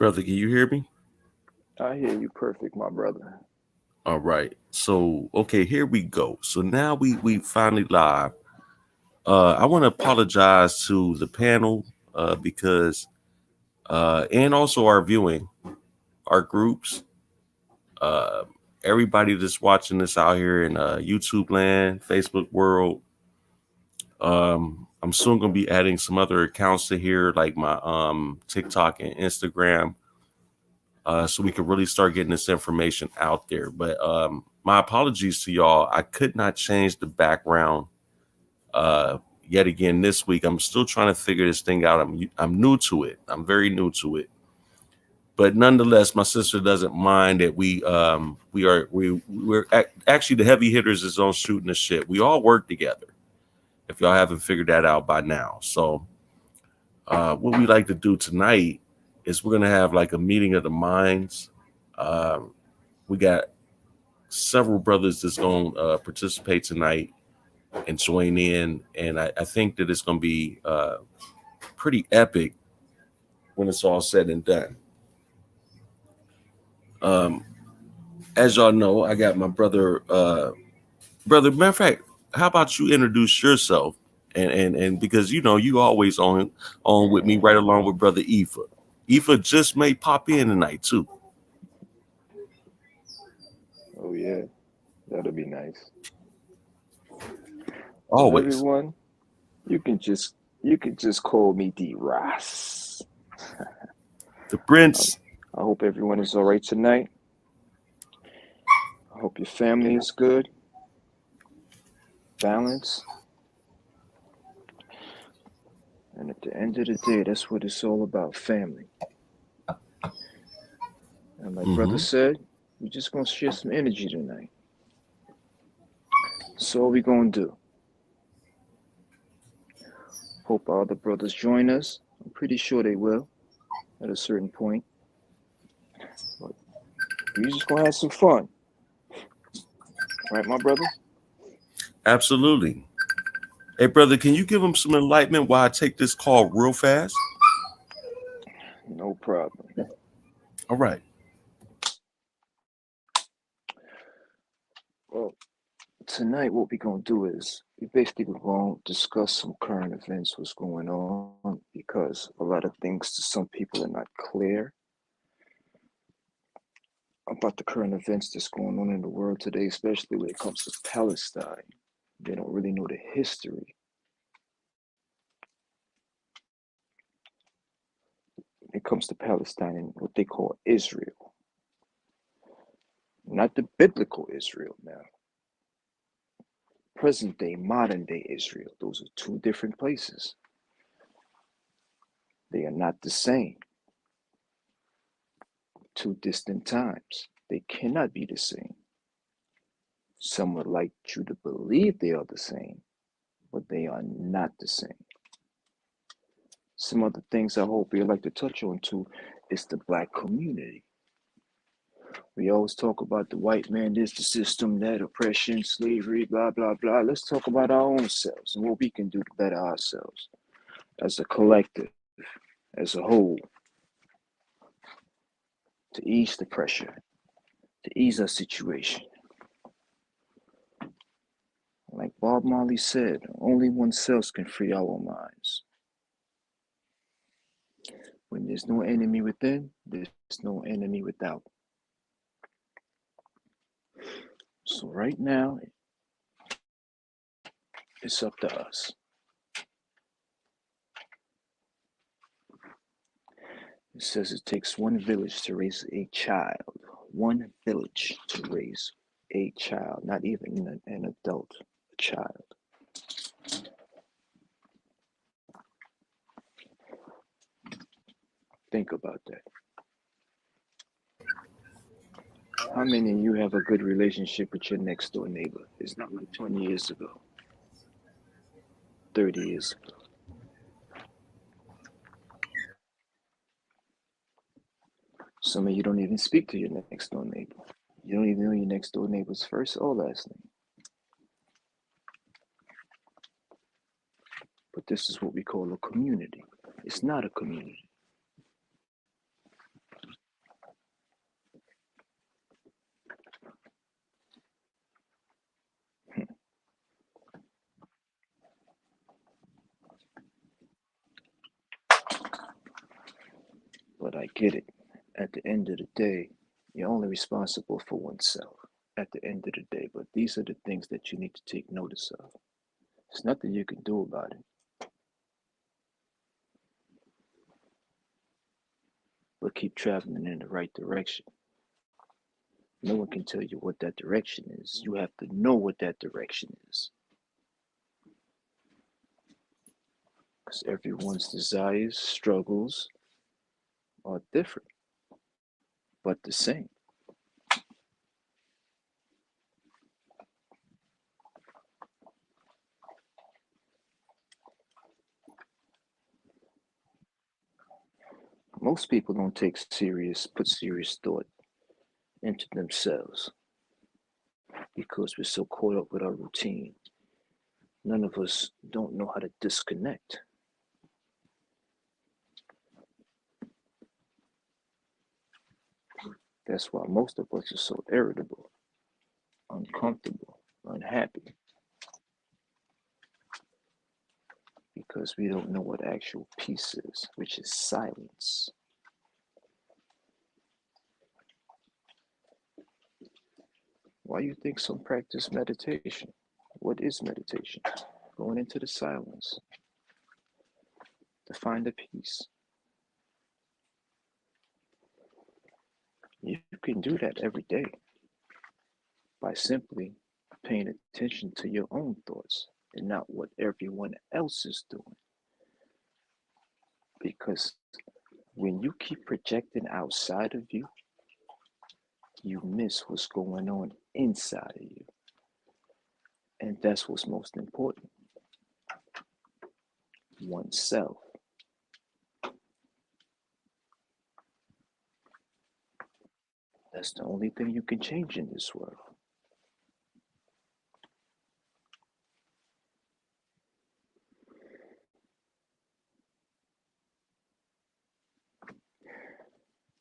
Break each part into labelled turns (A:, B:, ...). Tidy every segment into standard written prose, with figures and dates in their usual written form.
A: Brother, can you hear me?
B: I hear you perfect, my brother.
A: All right. So, okay, here we go. So now we finally live. I want to apologize to the panel because and also our viewing, our groups, uh everybody that's watching this out here in YouTube land, Facebook world. I'm soon gonna be adding some other accounts to here, like my TikTok and Instagram, so we can really start getting this information out there. But my apologies to y'all. I could not change the background uh, yet again this week. I'm still trying to figure this thing out. I'm new to it. I'm very new to it. But nonetheless, my sister doesn't mind that actually the heavy hitters is on shooting the shit. We all work together. If y'all haven't figured that out by now, so what we like to do tonight is we're gonna have like a meeting of the minds. Um, we got several brothers that's going to participate tonight and join in, and I think that it's going to be pretty epic when it's all said and done. Um, as y'all know, I got my brother. Matter of fact, how about you introduce yourself? And because you know you always on with me right along with brother Ifa. Ifa just may pop in tonight too.
B: Oh yeah, that'll be nice. Well,
A: Always
B: everyone, you can just you can just call me D Ross.
A: the
B: I,
A: Prince.
B: I hope everyone is all right tonight. I hope your family is good, balanced, and at the end of the day, that's what it's all about, family. And like brother
A: Mm-hmm.
B: said, we're just gonna share some energy tonight. So what we gonna do. Hope all the brothers join us. I'm pretty sure they will at a certain point. But we're just gonna have some fun, right, my brother?
A: Absolutely. Hey, brother, can you give him some enlightenment while I take this call real fast?
B: No problem.
A: All right.
B: Well, tonight what we're gonna do is we basically gonna discuss some current events, what's going on, because a lot of things to some people are not clear about the current events that's going on in the world today, especially when it comes to Palestine. They don't really know the history. When it comes to Palestine and what they call Israel, not the biblical Israel now. Present day, modern day Israel. Those are two different places. They are not the same. Two distant times. They cannot be the same. Some would like you to believe they are the same, but they are not the same. Some other things I hope you'd like to touch on too is the black community. We always talk about the white man, this, the system, that, oppression, slavery, blah, blah, blah. Let's talk about our own selves and what we can do to better ourselves as a collective, as a whole, to ease the pressure, to ease our situation. Like Bob Marley said, only oneself can free our minds. When there's no enemy within, there's no enemy without. So right now, it's up to us. It says it takes one village to raise a child. One village to raise a child, not even an adult, a child. Think about that. How many of you have a good relationship with your next door neighbor? It's not like 20 years ago, 30 years ago. Some of you don't even speak to your next door neighbor. You don't even know your next door neighbor's first or last name. But this is what we call a community. It's not a community. I get it. At the end of the day, you're only responsible for oneself at the end of the day. But these are the things that you need to take notice of. There's nothing you can do about it. But keep traveling in the right direction. No one can tell you what that direction is. You have to know what that direction is. Because everyone's desires, struggles are different, but the same. Most people don't put serious thought into themselves because we're so caught up with our routine. None of us don't know how to disconnect. That's why most of us are so irritable, uncomfortable, unhappy, because we don't know what actual peace is, which is silence. Why you think some practice meditation? What is meditation? Going into the silence to find the peace. You can do that every day by simply paying attention to your own thoughts and not what everyone else is doing. Because when you keep projecting outside of you, you miss what's going on inside of you. And that's what's most important. Oneself. That's the only thing you can change in this world.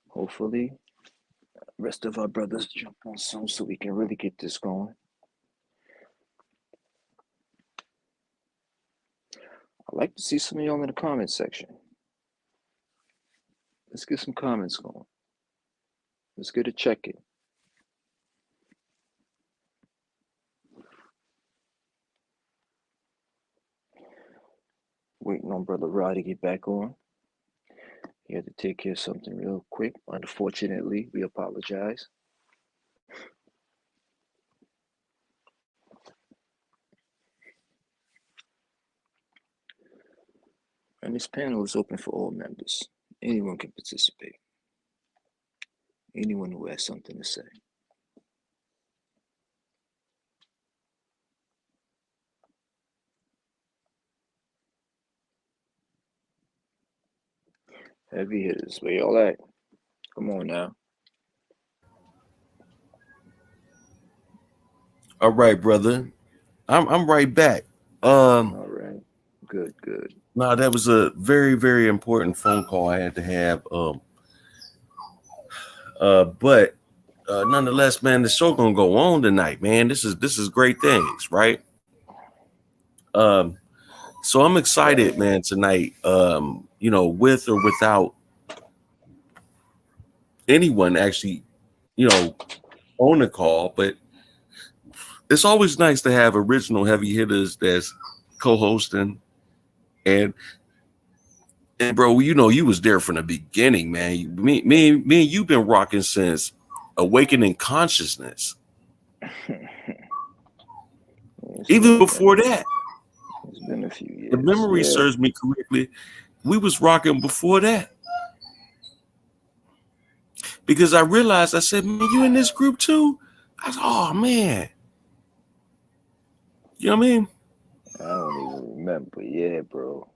B: Hopefully, the rest of our brothers jump on soon so we can really get this going. I'd like to see some of y'all in the comments section. Let's get some comments going. Let's get a check-in. Waiting on Brother Rod to get back on. He had to take care of something real quick. Unfortunately, we apologize. And this panel is open for all members. Anyone can participate. Anyone who has something to say. Heavy hitters, where y'all at? Come on now.
A: All right, brother. I'm right back.
B: All right. Good.
A: No, that was a very, very important phone call I had to have. But nonetheless, man, the show gonna go on tonight, man. This is great things, right? So I'm excited, man, tonight. With or without anyone actually, on the call, but it's always nice to have original heavy hitters that's co-hosting. And bro, you was there from the beginning, man. Me and you've been rocking since Awakening Consciousness. Even before that.
B: It's been a few years.
A: The memory serves me correctly. We was rocking before that. Because I realized, I said, man, you in this group too? I said, oh man. You know what I mean?
B: I don't even remember. Yeah, bro.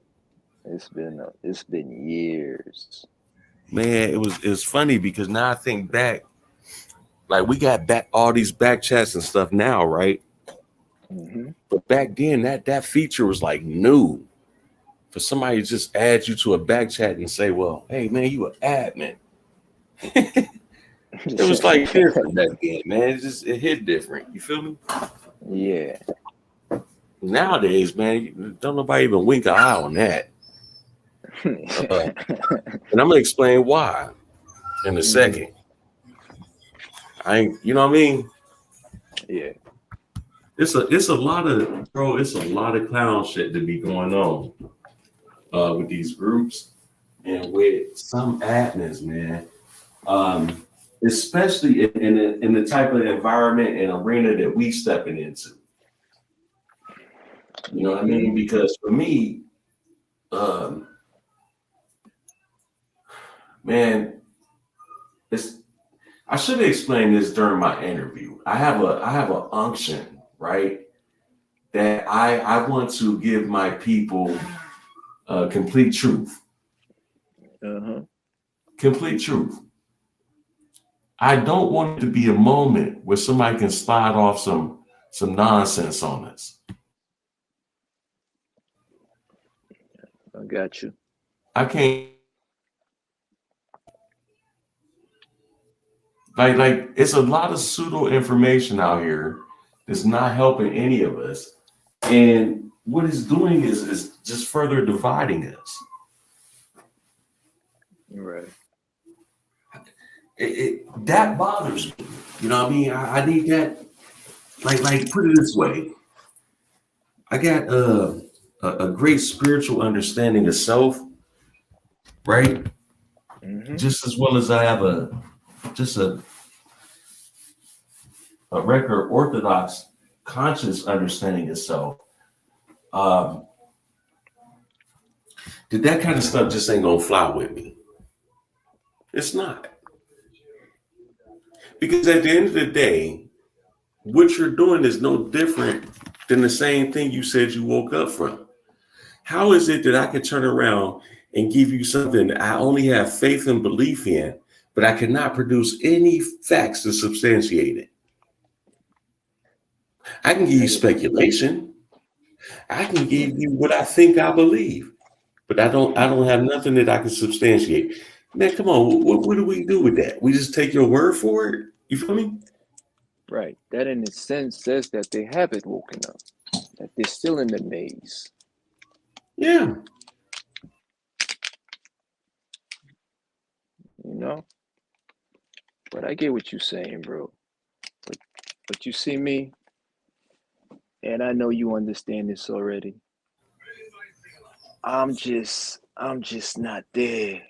B: It's been years.
A: Man, it was funny because now I think back, like we got back all these back chats and stuff now, right?
B: Mm-hmm.
A: But back then, that feature was like new. For somebody to just add you to a back chat and say, well, hey man, you an admin. It was like different back then, man. It hit different. You feel me?
B: Yeah.
A: Nowadays, man, don't nobody even wink an eye on that. And I'm gonna explain why in a second. I ain't, you know what I mean?
B: Yeah.
A: It's a lot of bro. It's a lot of clown shit to be going on with these groups and with some admins, man. Especially in the type of environment and arena that we stepping into. You know what I mean? Because for me, man, it's I should have explained this during my interview. I have a unction, right? That I want to give my people complete truth. Complete truth. I don't want it to be a moment where somebody can slide off some nonsense on us.
B: I got you.
A: I can't like it's a lot of pseudo information out here that's not helping any of us. And what it's doing is just further dividing us.
B: Right.
A: That bothers me. You know what I mean? I need that. Like put it this way. I got a great spiritual understanding of self, right? Just as well as I have a regular orthodox conscious understanding of self. That kind of stuff just ain't gonna fly with me. It's not. Because at the end of the day, what you're doing is no different than the same thing you said you woke up from. How is it that I can turn around and give you something I only have faith and belief in, but I cannot produce any facts to substantiate it? I can give you speculation. I can give you what I think I believe, but I don't have nothing that I can substantiate. Man, come on, what do we do with that? We just take your word for it? You feel me?
B: Right. That in a sense says that they haven't woken up, that they're still in the maze.
A: Yeah.
B: You know? But I get what you're saying, bro. But you see me, and I know you understand this already. I'm just not there.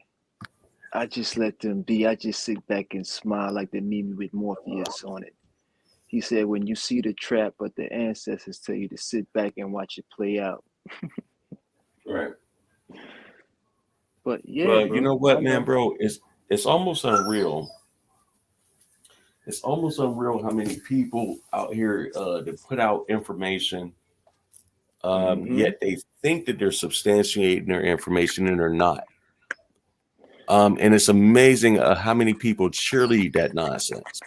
B: I just let them be. I just sit back and smile like the meme with Morpheus on it. He said, when you see the trap, but the ancestors tell you to sit back and watch it play out.
A: Right.
B: But yeah,
A: But
B: bro,
A: you know what, man, bro? It's almost unreal. It's almost unreal how many people out here that put out information, yet they think that they're substantiating their information and they're not. And it's amazing how many people cheerlead that nonsense.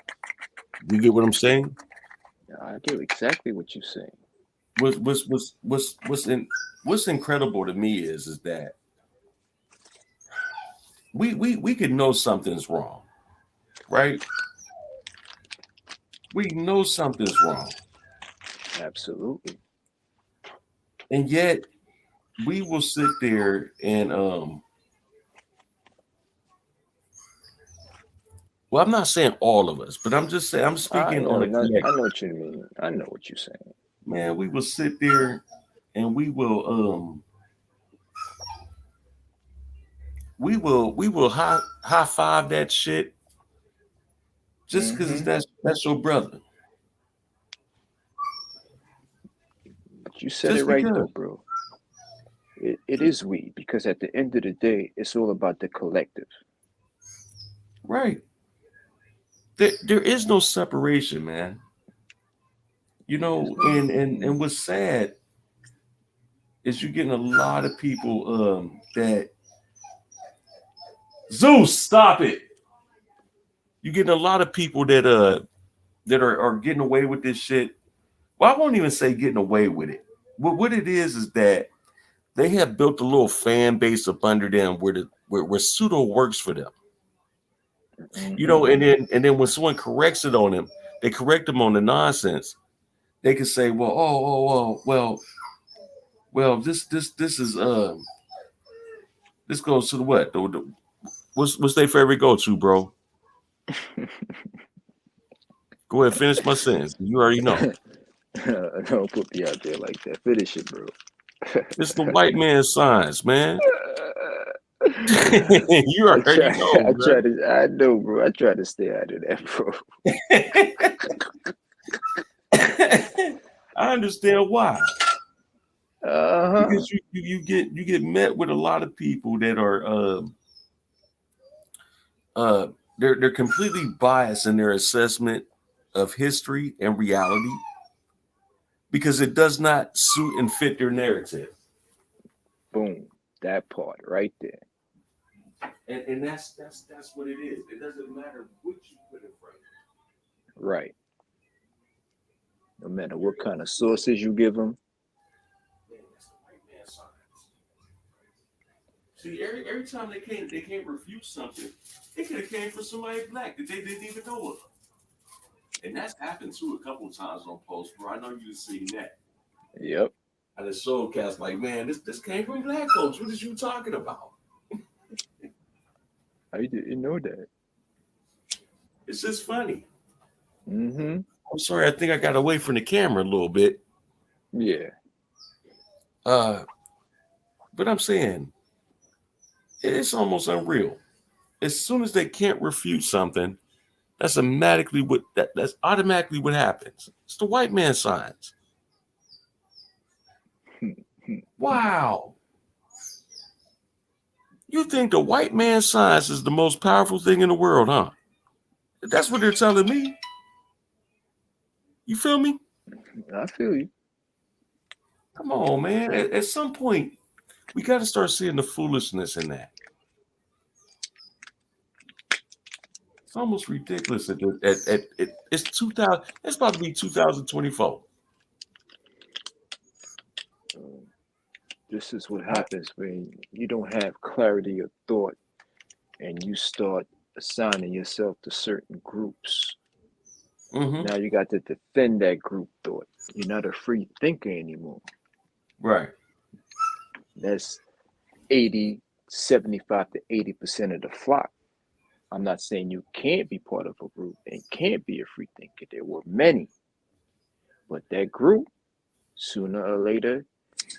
A: You get what I'm saying?
B: I get exactly what you're saying.
A: What's incredible to me is that we could know something's wrong, right? We know something's wrong.
B: Absolutely.
A: And yet we will sit there and well, I'm not saying all of us, but I'm just saying I'm speaking on a collective.
B: I know what you mean. I know what you're saying.
A: Man, we will sit there and we will high five that shit just because that's your brother.
B: But you said it right though, bro. It is we, because at the end of the day, it's all about the collective.
A: Right. There is no separation, man. You know, and what's sad is you're getting a lot of people that Zeus, stop it. You're getting a lot of people that are getting away with this shit. Well, I won't even say getting away with it. What it is that they have built a little fan base up under them where pseudo works for them. You know, and then when someone corrects it on them, they correct them on the nonsense. They can say, well, this is This goes to the what? What's their favorite go-to, bro? Go ahead, finish my sentence. You already know.
B: Don't put me out there like that. Finish it, bro.
A: It's the white man's science, man.
B: I
A: You already know,
B: try to, I know, bro. I try to stay out of that, bro.
A: I understand why.
B: Uh-huh.
A: Because you get met with a lot of people that are they're completely biased in their assessment of history and reality because it does not suit and fit their narrative.
B: Boom. That part right there.
A: And that's what it is. It doesn't matter what you put in front of it.
B: Right. No matter what kind of sources you give them.
A: Man, that's the white man's science. See, every time they can't refute something, it could have came from somebody black that they didn't even know of. And that's happened too a couple of times on posts, bro. I know you've seen that.
B: Yep.
A: And the soul cast like, man, this came from black folks. What is you talking about?
B: I didn't know that.
A: It's just funny.
B: Mm-hmm.
A: I'm sorry, I think I got away from the camera a little bit.
B: Yeah.
A: But I'm saying it's almost unreal. As soon as they can't refute something, that's automatically what happens. It's the white man's science. Wow. You think the white man's science is the most powerful thing in the world, huh? That's what they're telling me. You feel me?
B: I feel you.
A: Come on, man. At some point, we got to start seeing the foolishness in that. It's almost ridiculous. It's 2000. It's about to be 2024.
B: This is what happens when you don't have clarity of thought and you start assigning yourself to certain groups.
A: Mm-hmm.
B: Now you got to defend that group thought. You're not a free thinker anymore.
A: Right.
B: That's 75 to 80% of the flock. I'm not saying you can't be part of a group and can't be a free thinker. There were many. But that group, sooner or later,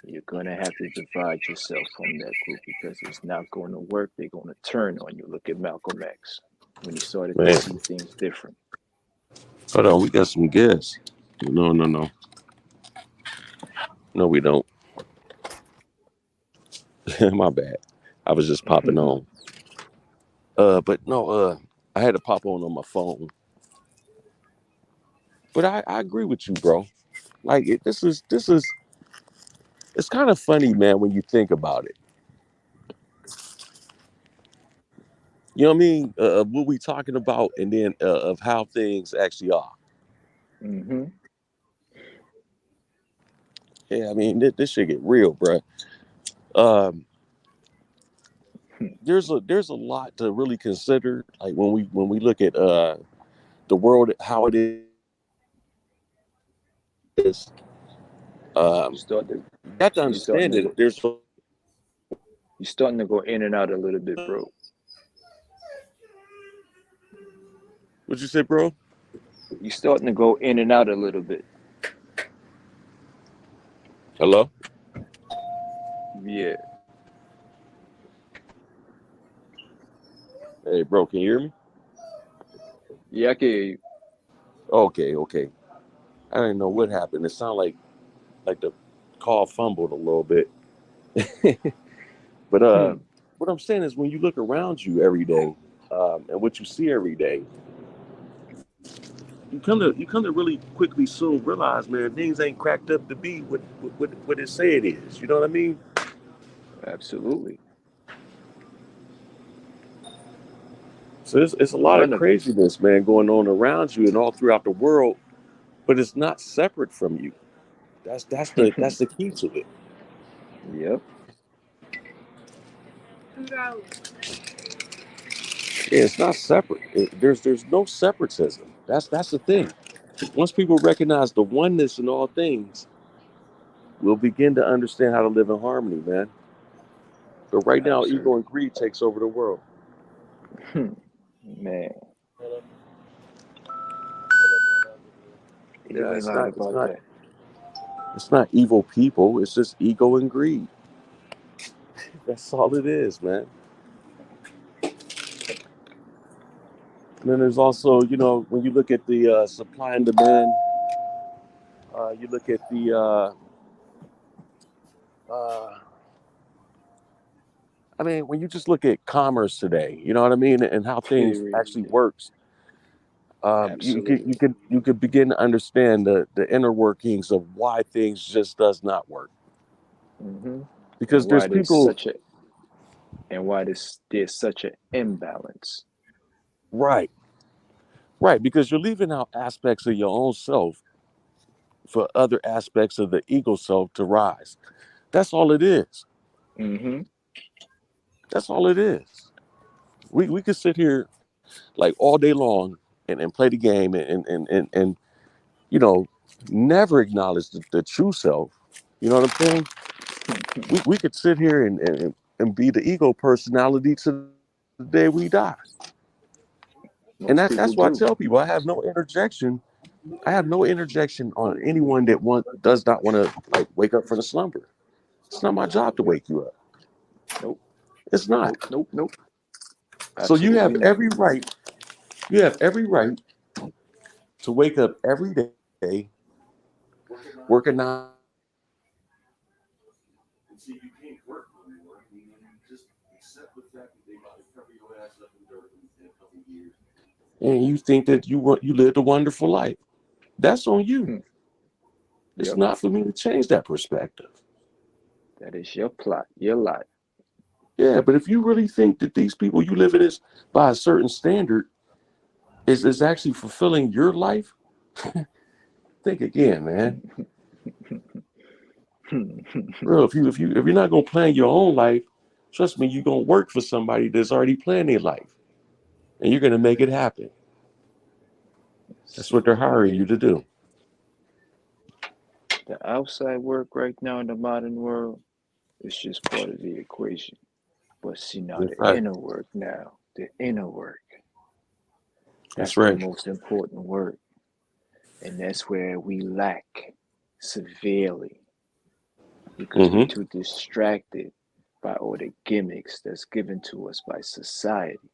B: you're going to have to divide yourself from that group because it's not going to work. They're going to turn on you. Look at Malcolm X when he started to see things different.
A: Hold on, we got some guests. No. No, we don't. My bad. I was just popping on. But no, I had to pop on my phone. But I agree with you, bro. Like this is it's kind of funny, man, when you think about it. You know what I mean? What we talking about, and then of how things actually are.
B: Mm-hmm.
A: Yeah, I mean, this shit get real, bro. There's a lot to really consider, like when we look at the world, how it is. You have to understand that there's.
B: You're starting to go in and out a little bit, bro.
A: What'd you say, bro?
B: You're starting to go in and out a little bit.
A: Hello?
B: Yeah.
A: Hey, bro, can you hear me?
B: Yeah, I can hear you.
A: Okay. I didn't know what happened. It sounded like the call fumbled a little bit. But what I'm saying is when you look around you every day, and what you see every day, you come to really quickly soon realize, man, things ain't cracked up to be what it say it is. You know what I mean?
B: Absolutely.
A: So it's a lot of craziness, man, going on around you and all throughout the world, but it's not separate from you. That's the key to it.
B: Yep.
A: Yeah, it's not separate. There's no separatism. That's the thing. Once people recognize the oneness in all things, we'll begin to understand how to live in harmony, man. But right now, ego
B: Absolutely.
A: and greed takes over the world.
B: Man, you
A: Yeah,
B: ain't lied about that.
A: it's not evil people. It's just ego and greed. That's all it is, man. And then there's also, when you look at the supply and demand, you look at the uh, I mean, when you just look at commerce today, you know what I mean, and how things
B: Period.
A: actually works,
B: Absolutely.
A: you could begin to understand the inner workings of why things just does not work.
B: Hmm. And
A: Because there's
B: why there's
A: people,
B: such a and why there's such an imbalance.
A: right, right, because you're leaving out aspects of your own self for other aspects of the ego self to rise. That's all it is.
B: Hmm.
A: That's all it is. We could sit here like all day long and play the game and you know, never acknowledge the true self. You know what I'm saying? We could sit here and be the ego personality to the day we die. And
B: Most people
A: that's why I
B: do.
A: tell people I have no interjection. I have no interjection on anyone that does not want to like wake up from the slumber. It's not my job to
B: Yep.
A: wake you up.
B: Nope.
A: It's not.
B: Nope. Nope. Nope.
A: So you
B: Absolutely
A: have
B: not.
A: every right. You have every right to wake up every day, work a 9 to 5, and see you can't work no more. You just accept the fact that they about to cover your ass up in dirt in a couple of years, and you think that you lived a wonderful life. That's on you.
B: Hmm.
A: It's
B: Yep.
A: not for me to change that perspective.
B: That is your plot, your lot.
A: Yeah, but if you really think that these people you live in is by a certain standard is actually fulfilling your life, think again, man. Bro, if you're not gonna plan your own life, trust me, you're gonna work for somebody that's already planned their life, and you're gonna make it happen. That's what they're hiring you
B: Man,
A: to do.
B: the outside work right now in the modern world is just part of the equation. But see now
A: That's
B: the
A: right.
B: inner work now, the inner work,
A: That's
B: that's the
A: right.
B: most important work. And that's where we lack severely because we're
A: Mm-hmm.
B: too distracted by all the gimmicks that's given to us by society.